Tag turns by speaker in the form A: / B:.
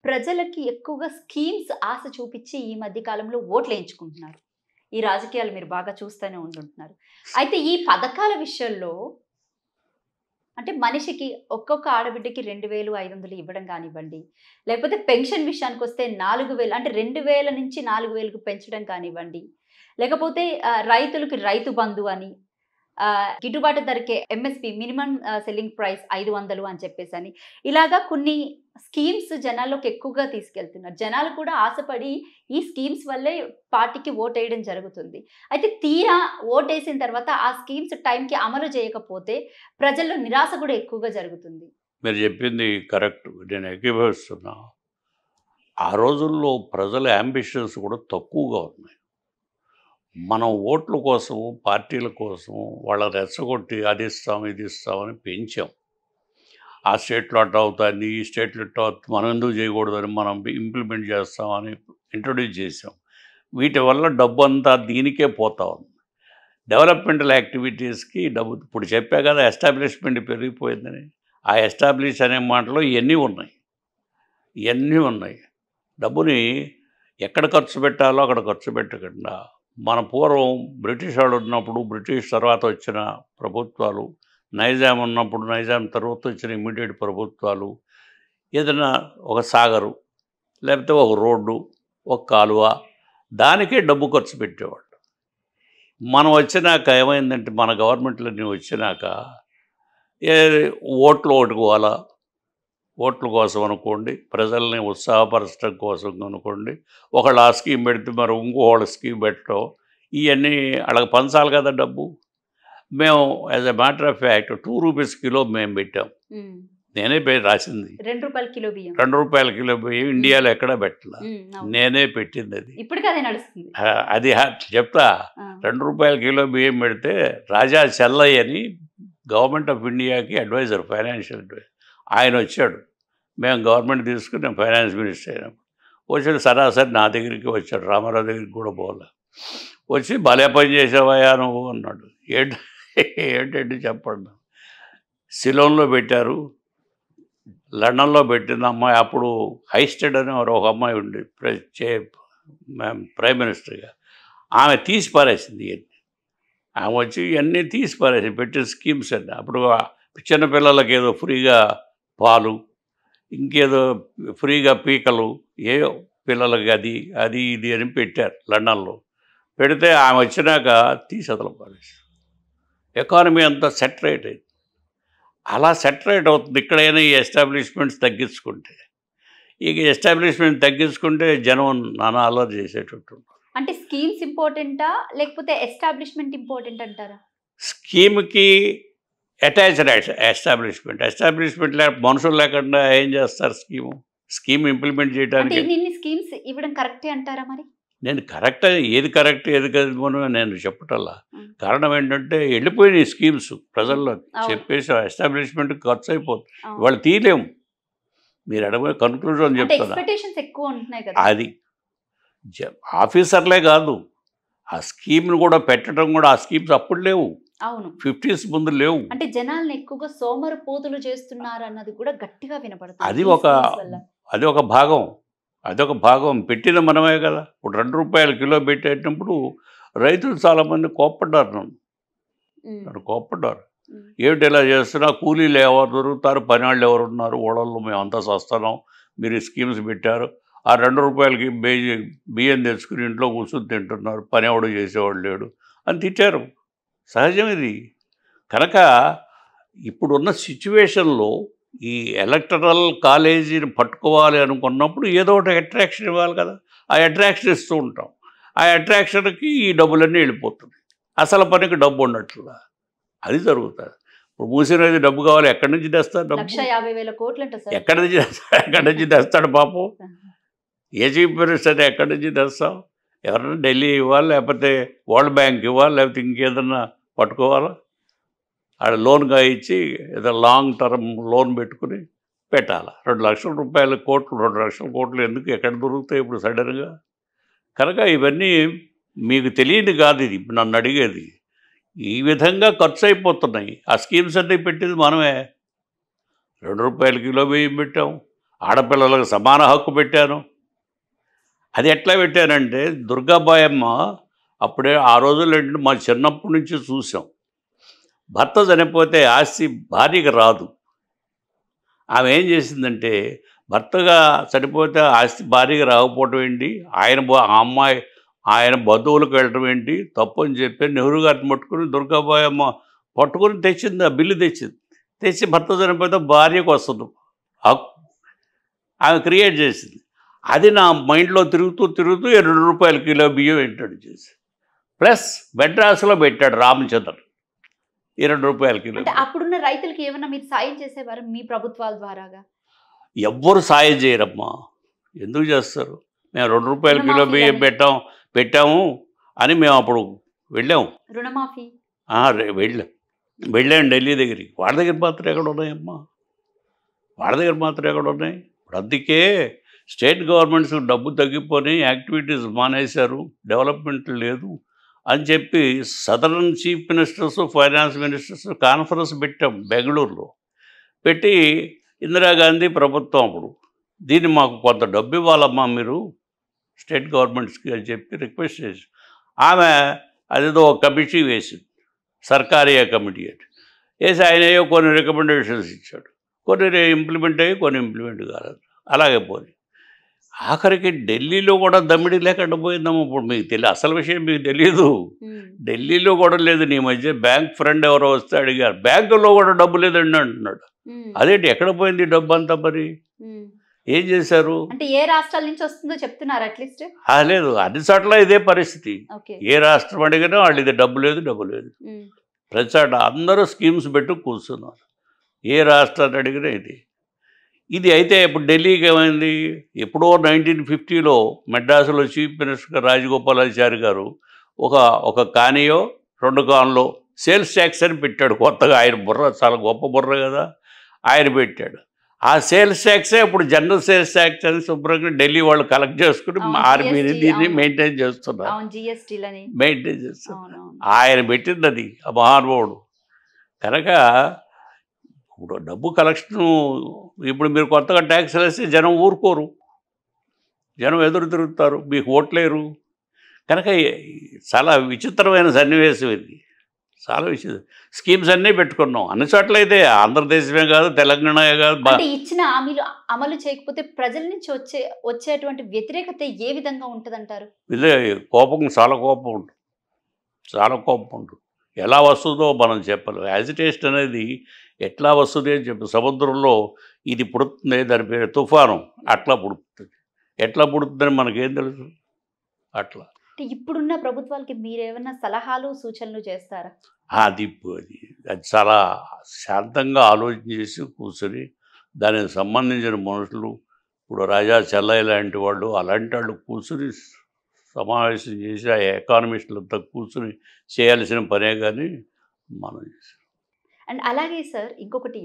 A: ప్రజలకి ఎక్కువగా స్కీమ్స్ ఆశ చూపించి ఈ మధ్య కాలంలో ఓట్లేయించుకుంటున్నారు. ఈ రాజకీయాలు మీరు బాగా చూస్తూనే ఉంటుంటున్నారు. అయితే ఈ పథకాల విషయంలో అంటే మనిషికి ఒక్కొక్క ఆడబిడ్డకి 2500 ఇవ్వడం కానివ్వండి, లేకపోతే పెన్షన్ విషయానికొస్తే 4000 అంటే 2000 నుంచి 4000కు పెంచడం కానివ్వండి, లేకపోతే రైతులకి రైతు బంధు అని, గిట్టుబాటు ధరకే ఎంఎస్పి మినిమం సెల్లింగ్ ప్రైస్ 500 అని చెప్పేసని, ఇలాగా కొన్ని స్కీమ్స్ జనాల్లోకి ఎక్కువగా తీసుకెళ్తున్నారు. జనాలు కూడా ఆశపడి ఈ స్కీమ్స్ వల్లే పార్టీకి ఓటేయడం జరుగుతుంది. అయితే తీరా ఓటేసిన తర్వాత ఆ స్కీమ్స్ టైంకి అమలు చేయకపోతే ప్రజల్లో నిరాశ కూడా ఎక్కువగా జరుగుతుంది.
B: మీరు చెప్పింది కరెక్ట్. నేను ఏకీభవిస్తున్నా. ఆ రోజుల్లో ప్రజల యాంబిషన్స్ కూడా తక్కువగా ఉన్నాయి. మనం ఓట్ల కోసం, పార్టీల కోసం వాళ్ళని రెచ్చగొట్టి అది ఇస్తాం, ఇది ఇస్తామని పెంచాం. ఆ స్టేట్లో అట్లా అవుతుంది, ఈ స్టేట్లో ఇట్లా అవుతుంది, మనం ఎందుకు చేయకూడదని మనం ఇంప్లిమెంట్ చేస్తామని ఇంట్రొడ్యూస్ చేసాం. వీటి వల్ల డబ్బు అంతా దీనికే పోతా ఉంది. డెవలప్మెంటల్ యాక్టివిటీస్కి డబ్బు ఇప్పుడు చెప్పా కదా, ఎస్టాబ్లిష్మెంట్ పెరిగిపోయిందని. ఆ ఎస్టాబ్లిష్ అనే మాటలో ఇవన్నీ ఉన్నాయి. డబ్బుని ఎక్కడ ఖర్చు పెట్టాలో అక్కడ ఖర్చు పెట్టకుండా, మన పూర్వం బ్రిటిష్ వాళ్ళు ఉన్నప్పుడు, బ్రిటిష్ తర్వాత వచ్చిన ప్రభుత్వాలు, నైజాం ఉన్నప్పుడు, నైజాం తర్వాత వచ్చిన ఇమ్మీడియట్ ప్రభుత్వాలు, ఏదైనా ఒక సాగరు, లేకపోతే ఒక రోడ్డు, ఒక కాలువ, దానికే డబ్బు ఖర్చు పెట్టేవాళ్ళు. మనం వచ్చినాక ఏమైందంటే, మన గవర్నమెంట్లన్నీ వచ్చినాక ఓట్ల కోసం అనుకోండి, ప్రజల్ని ఉత్సాహపరచడం కోసం అనుకోండి, ఒకళ్ళు ఆ స్కీమ్ పెడితే మరి ఇంకోళ్ళ స్కీమ్ పెట్టడం, ఇవన్నీ వాళ్ళకి పంచాలి కదా డబ్బు. మేము as a matter of fact 2 rupees kilo మేము పెట్టాం. నేనే రాసింది.
A: 2 రూపాయల కిలో బియ్యం.
B: 2 రూపాయల కిలో బియ్యం ఇండియాలో ఎక్కడా పెట్టాల, నేనే పెట్టింది. అది
A: ఇప్పటికీ అదే నడుస్తుంది.
B: అది చెప్తా. 2 రూపాయల కిలో బియ్యం పెడితే రాజా చెల్లయ్య అని గవర్నమెంట్ ఆఫ్ ఇండియాకి అడ్వైజర్, ఫైనాన్షియల్ అడ్వైజర్, ఆయన వచ్చాడు. మేము గవర్నమెంట్ తీసుకుని నేను ఫైనాన్స్ మినిస్టర్ అయినప్పుడు వచ్చాడు. సరాసరి నా దగ్గరికి వచ్చాడు, రామారావు దగ్గరికి కూడా పోలే. వచ్చి భలే పని చేసావయ్యా నువ్వు అన్నాడు. ఏంటంటే చెప్పండి, సిలోన్లో పెట్టారు, లండన్లో పెట్టిన అమ్మాయి, అప్పుడు హైస్టెడ్ అని ఒక అమ్మాయి ఉండి ప్రైమ్ మినిస్టర్గా, ఆమె తీసి పారేసింది ఇవన్నీ. ఆమె వచ్చి ఇవన్నీ తీసి పారేసింది, పెట్టిన స్కీమ్స్ అన్నీ. అప్పుడు చిన్నపిల్లలకి ఏదో ఫ్రీగా పాలు, ఇంకేదో ఫ్రీగా పీకలు, ఏదో పిల్లలకి అది ఇది అని పెట్టారు లండన్లో. పెడితే ఆమె వచ్చినాక తీసేతలు పారేసి ఎకానమీ అంతా సెటరేట్ అయింది. అలా సెటరేట్ అవుతుంది ఇక్కడైనా ఈ ఎస్టాబ్లిష్మెంట్స్ తగ్గించుకుంటే. ఇక ఎస్టాబ్లిష్మెంట్ తగ్గించుకుంటే జనం నానా అల్లరి చేసేటట్టు.
A: అంటే స్కీమ్స్ ఇంపార్టెంటా లేకపోతే ఎస్టాబ్లిష్మెంట్ ఇంపార్టెంట్ అంటారా?
B: స్కీమ్కి అటాచ్డ్ ఎస్టాబ్లిష్మెంట్ మనుషులు లేకుండా ఏం చేస్తారు? స్కీమ్ ఇంప్లిమెంట్ చేయడానికి
A: ఇన్ని స్కీమ్స్ ఇవ్వడం కరెక్టే అంటారా? మరి
B: నేను కరెక్ట్, ఏది కరెక్ట్ ఏది కాదు నేను చెప్పటల్లా. కారణం ఏంటంటే వెళ్ళిపోయినాయి స్కీమ్స్ ప్రజల్లో, చెప్పేసి ఎస్టాబ్లిష్మెంట్ ఖర్చు అయిపోతుంది. వాళ్ళు తీయలేము. మీరు అడగబోయే కన్క్లూజన్ చెప్తారా? అది ఆఫీసర్లే కాదు, ఆ స్కీమ్ను కూడా పెట్టడం కూడా, ఆ స్కీమ్స్ అప్పుడు లేవు, 50s ముందు లేవు.
A: అంటే జనాలను ఎక్కువగా సోమరిపోతులు చేస్తున్నారు అన్నది కూడా గట్టిగా వినపడుతుంది.
B: అది ఒక భాగం పెట్టిన మనమే కదా. ఇప్పుడు 2 రూపాయల కిలో పెట్టేటప్పుడు రైతులు చాలామంది కోప్పడ్డారు. ఏమిటి ఇలా చేస్తున్నా, కూలీలు ఎవరు దొరుకుతారు, పని వాళ్ళు ఎవరు ఉన్నారు, ఓడల్లో మేమంతా వస్తున్నాం, మీరు స్కీమ్స్ పెట్టారు, ఆ 2 రూపాయలకి బియ్యం తెచ్చుకుని ఇంట్లో కూర్చుని తింటున్నారు, పని ఎవడు చేసేవాడు లేడు అని తిట్టారు. సహజం ఇది. కనుక ఇప్పుడున్న సిచ్యువేషన్లో ఈ ఎలక్టరల్ కాలేజీని పట్టుకోవాలి అనుకున్నప్పుడు ఏదో ఒకటి అట్రాక్షన్ ఇవ్వాలి కదా. ఆ అట్రాక్షన్ ఇస్తూ ఉంటాం. ఆ అట్రాక్షన్కి ఈ డబ్బులన్నీ వెళ్ళిపోతుంది. అసలు పనికి డబ్బు ఉన్నట్లుగా అది జరుగుతుంది. ఇప్పుడు మూసినది డబ్బు కావాలి, ఎక్కడి నుంచి తెస్తాడు డబ్బు?
A: 150,000 కోట్లు.
B: ఎక్కడి నుంచి తెస్తాడు పాపం? ఏ చీఫ్ మినిస్టర్ ఎక్కడి నుంచి తెస్తావు? ఎవరైనా ఢిల్లీ ఇవ్వాలి, లేకపోతే వరల్డ్ బ్యాంక్ ఇవ్వాలి, లేకపోతే ఇంకేదన్నా పట్టుకోవాలా? ఆడ లోన్గా ఇచ్చి ఏదో లాంగ్ టర్మ్ లోన్ పెట్టుకుని పెట్టాలి. 2 లక్షల రూపాయల కోట్లు, 2 లక్షల కోట్లు ఎందుకు, ఎక్కడ దొరుకుతాయి ఇప్పుడు సడన్గా? కనుక ఇవన్నీ మీకు తెలియదు కాదు. ఇది నన్ను అడిగేది, ఈ విధంగా ఖర్చు అయిపోతున్నాయి. ఆ స్కీమ్స్ అన్నీ పెట్టింది మనమే. 2 రూపాయల కిలో బియ్యం పెట్టాం, ఆడపిల్లలకు సమాన హక్కు పెట్టాను. అది ఎట్లా పెట్టానంటే దుర్గాబాయమ్మ అప్పుడే ఆ రోజుల్లో ఏంటంటే మా చిన్నప్పటి నుంచి చూసాం. భర్త చనిపోతే ఆస్తి భార్యకి రాదు. ఆమె ఏం చేసిందంటే భర్తగా చనిపోతే ఆస్తి భార్యకి రాకపోవటం ఏంటి, ఆ అమ్మాయి ఆయన బంధువులకు వెళ్ళటం ఏంటి తప్పు అని చెప్పి నెహ్రూ గారిని పట్టుకుని దుర్గాబాయమ్మ పట్టుకుని తెచ్చింది, ఆ బిల్లు తెచ్చింది. తెచ్చి భర్త చనిపోతే భార్యకు వస్తుంది హక్కు ఆమె క్రియేట్ చేసింది. అది నా మైండ్లో తిరుగుతూ తిరుగుతూ ₹2 కిలో బియ్యం ఇంట్రడ్యూస్ చేసి ప్లస్ మెడ్రాస్లో పెట్టాడు రామచంద్రన్ ₹2 కిలో.
A: అంటే అప్పుడున్న రైతులకి ఏమన్నా మీరు సాయం చేసేవారు మీ ప్రభుత్వాల ద్వారాగా?
B: ఎవ్వరు సాయం చేయరమ్మా. ఎందుకు చేస్తారు? మేము ₹2 కిలో బియ్యం పెట్టాము అని మేము అప్పుడు వెళ్ళాము.
A: రుణమాఫీ
B: వెళ్ళాం ఢిల్లీ దగ్గరికి. వాళ్ళ దగ్గర మాత్రం ఎక్కడ ఉన్నాయమ్మా? వాళ్ళ దగ్గర మాత్రం ఎక్కడ ఉన్నాయి? ఇప్పుడు అందుకే స్టేట్ గవర్నమెంట్స్ డబ్బు తగ్గిపోయి యాక్టివిటీస్ మానేశారు, డెవలప్మెంట్ లేదు అని చెప్పి southern chief ministers, finance ministers conference పెట్టాం బెంగళూరులో. పెట్టి ఇందిరాగాంధీ ప్రభుత్వం అప్పుడు దీన్ని మాకు కొంత డబ్బు ఇవ్వాలమ్మా మీరు స్టేట్ గవర్నమెంట్స్కి అని చెప్పి రిక్వెస్ట్ చేసి ఆమె అదేదో ఒక కమిటీ వేసింది, సర్కారియా కమిటీ అని వేసి ఆయన ఏవో కొన్ని రికమెండేషన్స్ ఇచ్చాడు. కొన్ని ఇంప్లిమెంట్ అయ్యి కొన్ని ఇంప్లిమెంట్ కాలేదు. అలాగే పోయి ఆఖరికి ఢిల్లీలో కూడా దమ్మిడి లేకుండా పోయిందమ్మా. ఇప్పుడు మీకు తెలియదు, అసలు విషయం మీకు తెలియదు. ఢిల్లీలో కూడా లేదు. నీ మధ్య బ్యాంక్ ఫ్రెండ్ ఎవరో వస్తే అడిగారు, బ్యాంకులో కూడా డబ్బు లేదండి అంటున్నాడు. అదేంటి ఎక్కడ పోయింది డబ్బు అంతా? మరి ఏం చేశారు?
A: అంటే ఏ రాష్ట్రాల నుంచి వస్తుందో చెప్తున్నారు అట్లీస్ట్?
B: లేదు, అన్ని చోట్ల ఇదే పరిస్థితి. ఏ రాష్ట్రం అడిగినా వాళ్ళు ఇది డబ్బు లేదు ప్రతి చోట అందరూ స్కీమ్స్ పెట్టు కూర్చున్నారు. ఏ రాష్ట్రాన్ని అడిగినా ఇది అయితే ఇప్పుడు ఢిల్లీకి ఏమైంది? ఎప్పుడో 1950లో మెడ్రాసులో చీఫ్ మినిస్టర్ రాజగోపాలాచారి గారు ఒక కానియో 2 కాన్లో సేల్స్ ట్యాక్స్ అని పెట్టాడు కొత్తగా. ఆయన బుర్ర చాలా గొప్ప బుర్ర కదా, ఆయన పెట్టాడు. ఆ సేల్స్ ట్యాక్సే ఇప్పుడు జనరల్ సేల్స్ ట్యాక్స్ అని శుభ్రంగా ఢిల్లీ వాళ్ళు కలెక్ట్ చేసుకుని ఆర్మీని దీన్ని మెయింటైన్ చేస్తున్నారు. ఆయన పెట్టింది అది ఆ మహానుభావుడు. కనుక ఇప్పుడు డబ్బు కలెక్షను ఇప్పుడు మీరు కొత్తగా ట్యాక్స్ వేస్తే జనం ఊరుకోరు, జనం ఎదురు తిరుగుతారు, మీకు ఓట్లేరు. కనుక చాలా విచిత్రమైన సన్నివేశం ఇది. చాలా విషయం. స్కీమ్స్ అన్నీ పెట్టుకున్నాం అన్ని చోట్ల. అయితే ఆంధ్రదేశమే కాదు, తెలంగాణే కాదు.
A: ఇచ్చిన హామీలు అమలు చేయకపోతే ప్రజల నుంచి వచ్చేటువంటి వ్యతిరేకత ఏ విధంగా ఉంటుంది అంటారు?
B: ఇదే కోపం, చాలా కోపం ఉంటుంది, చాలా కోపం ఉంటుంది. ఎలా వస్తుందో మనం చెప్పలేం. యాజిటేషన్ అనేది ఎట్లా వస్తుంది అని చెప్పి సముద్రంలో ఇది పుడుతుంది, దాని పేరు తుఫాను, అట్లా పుడుతుంది. ఎట్లా పుడుతుందని మనకేం తెలుసు? అట్లా.
A: ఇప్పుడున్న ప్రభుత్వాలకి మీరేమన్నా సలహాలు సూచనలు చేస్తారా?
B: అది చాలా శాంతంగా ఆలోచన చేసి కూర్చొని దానికి సంబంధించిన మనుషులు, ఇప్పుడు రాజా చెల్లయ్య లాంటి వాళ్ళు, అలాంటి వాళ్ళు కూర్చొని సమావేశం చేసి ఆ ఎకానమిస్టులంతా కూర్చొని చేయాల్సిన పనే కానీ మనం చేసాం.
A: అండ్ అలాగే సార్ ఇంకొకటి,